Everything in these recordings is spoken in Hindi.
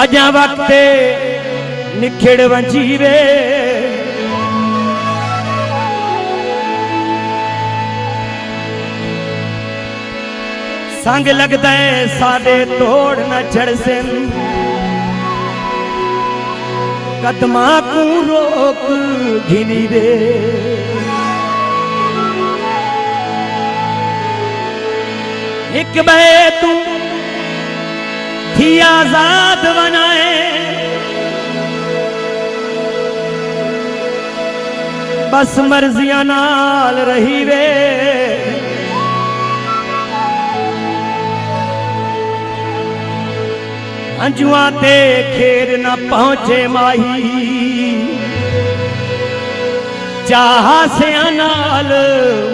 अजा वक्त निखिड़ वंजीवे संग लगता है साडे तोड़ न चढ़ से कदमा को रोक घिनी दे एक बे तू थी आजाद बनाए बस मर्जियां नाल रही वे अंजुआ ते खेर न पहुंचे माही चाह से नाल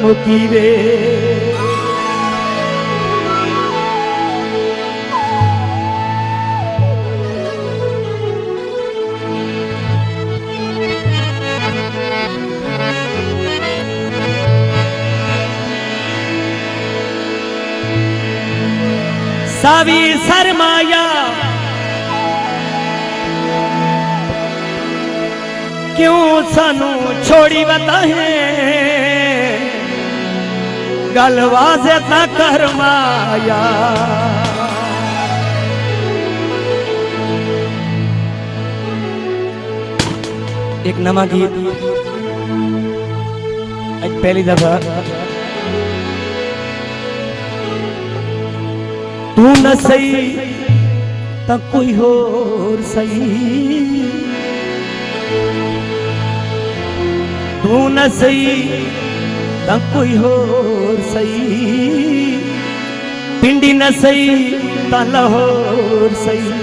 मुकी वे सावी सरमाया क्यों सानू छोड़ी बताए गल वाज़े ता कर माया एक नवा गीत आज पहली दफा तू न सही तो कोई होर सही तू न सही तो कोई होर सही पिंडी न सही तो लाहौर सही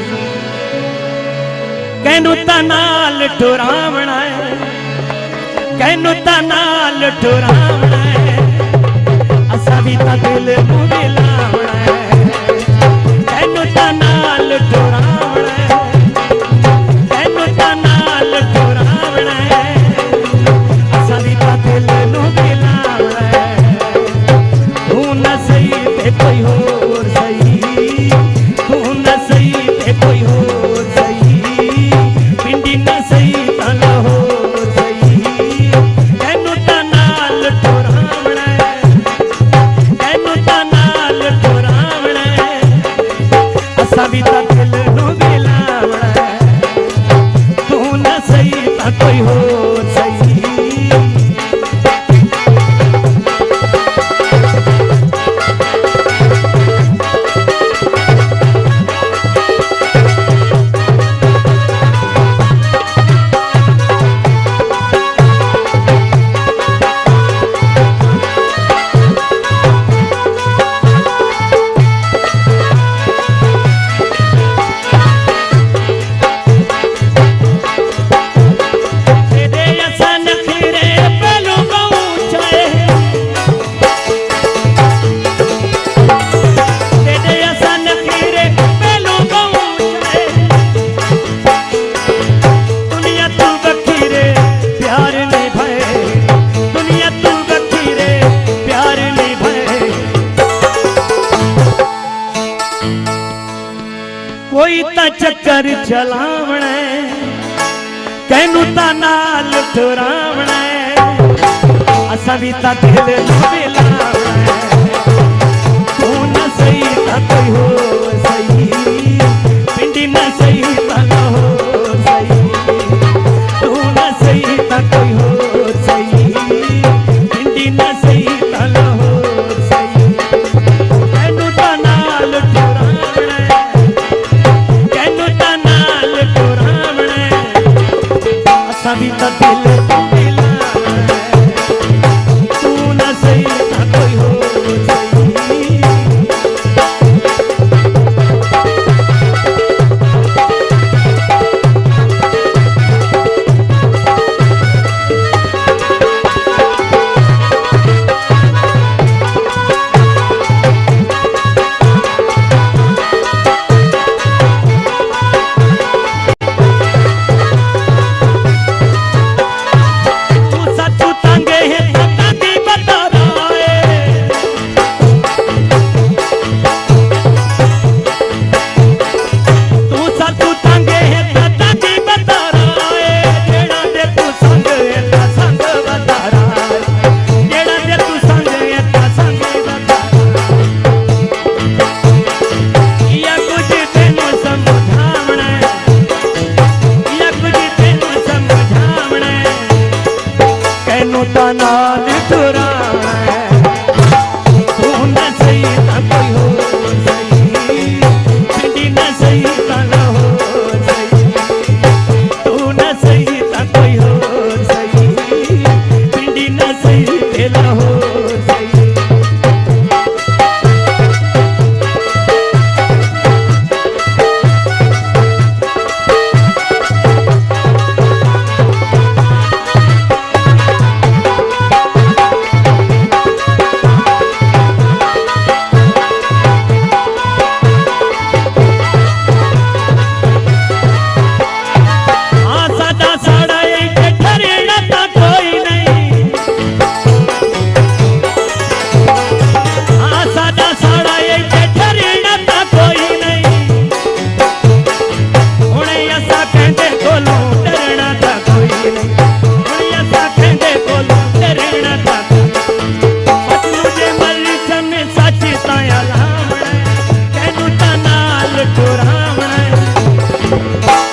कैनू ता नाल ठुरावना है कैनू ता नाल ठुरावना है असा भी ता दिल नू मिलावना है कैनू ता नाल ठुरावना है कैनू ता नाल ठुरावना है असा भी ता दिल नू मिलावना है तू न सही ते कोई होर सही तू न सही ते कोई होर सही पिंडी न सही ता लाहौर सही कैनू ता नाल ठुरावना है कैनू ता नाल ठुरावना है असा भी ता दिल नू मिलावना है तू न सही ता कोई होर सही कोई ता चक्कर चलावना कैनू ता नाल ठुरावना असा भी ता दिल नू मिलावना तू न सही ता कोई होर सही पिंडी न सही ता लाहौर सही तू न सही ता कोई होर सही पिंडी न सही ता लाहौर सही कैनू ता नाल ठुरावना असा भी ता दिल मिलावना तू न सही ता कोई होर सही कैनू ता नाल टुरावना है तू ना सही ता कोई होर सही पिंडी ना सही ता लाहौर सही तू ना सही ता कोई होर सही पिंडी ना सही ते लाहौर सही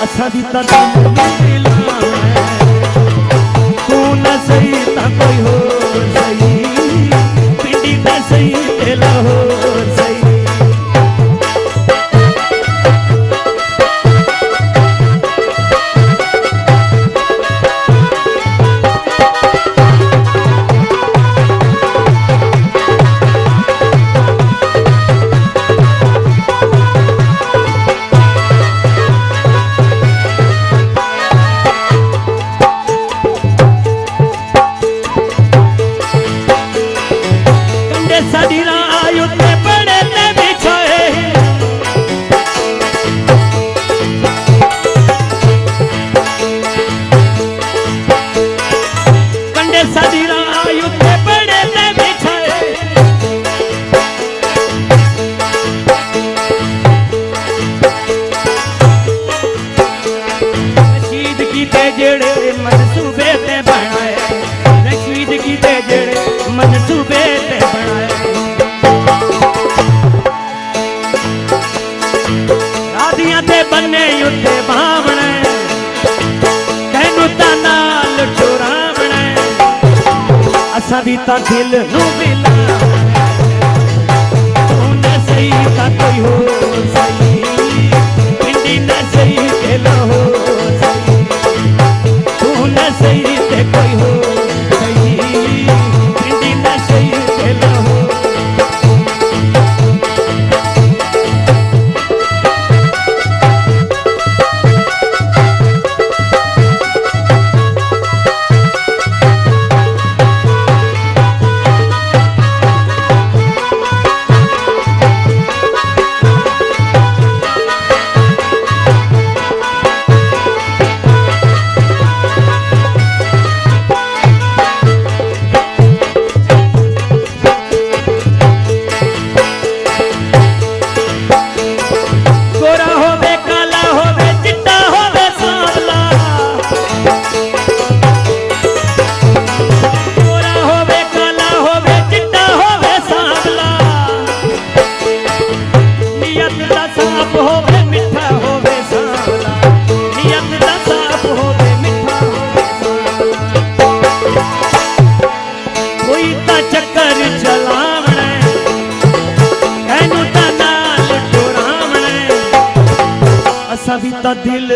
असादी ता दिल मिलावना तू ना सही ता कोई होर सही पिंडी ना सही ते लाहौर सही साडी राय उत्ते बड़े ते बिछाए कंडे साडी राय उत्ते बड़े ते बिछाए रशीद कीते जेड़े मनसूबे ते बनाए रशीद कीते जेड़े मनसूबे ते बनाए बन्ने उत्ते बावना कैनू ता नाल टुरावना असा भी ता दिल नू मिलावना तू ना सही ता कोई होर सही पिंडी ना सही ते लाहौर सही तू ना सही ते कोई होर सही पिंडी ना सही ते लाहौर दिल